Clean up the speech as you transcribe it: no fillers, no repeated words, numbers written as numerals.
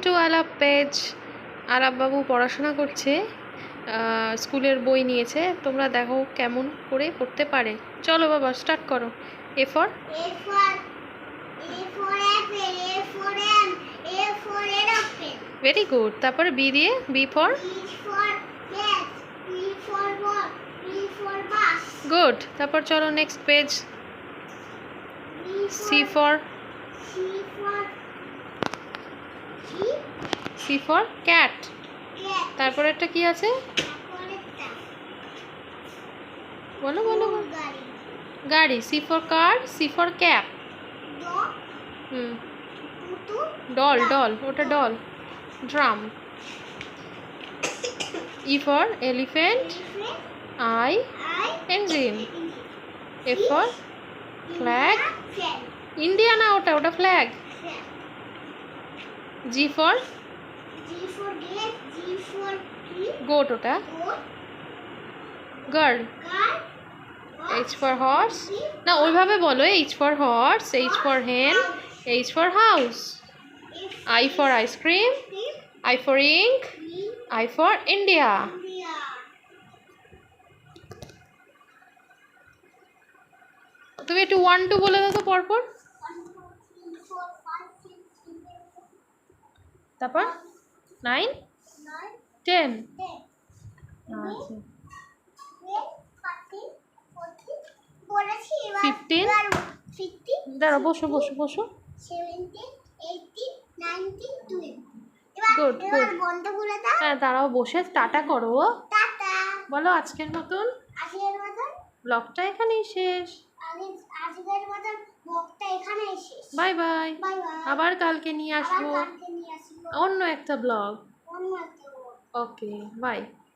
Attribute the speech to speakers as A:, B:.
A: Two আলাপ page. আলাপ বাবু পড়াশোনা করছে, স্কুলের বই নিয়েছে। তোমরা দেখো কেমন করে পড়তে পারে। চলো বাবা, স্টার্ট করো। A for very good. তারপরে বি দিয়ে, বি ফর গুড। তারপর চলো next page. C for cat. তারপর একটা কি আছে বলো বলো। গাড়ি। C for car, C for cap. Doll, doll, ওটা doll. Drum. E for elephant, I engine. F for flag, India না ওটা, ওটা ফ্ল্যাগ। জি ফর গোট, ওটা গার্ল। এইচ ফর হর্স, না ওইভাবে বলো। H for horse, H for hen, H for house. I for ice cream, I for ink, I for India. তুমি একটু 1 2 বলে দাও তো পরপর। তারপর 9 10। আচ্ছা 15। দাঁড়াও, বসো বসো বসো। Good good. হ্যাঁ দাঁড়াও, বসে টাটা করো। বলো আজকের মতন ব্লগটা এখানেই শেষ। Bye bye. আবার কালকে নিয়ে আসবো অন্য একটা ব্লগ। Okay bye.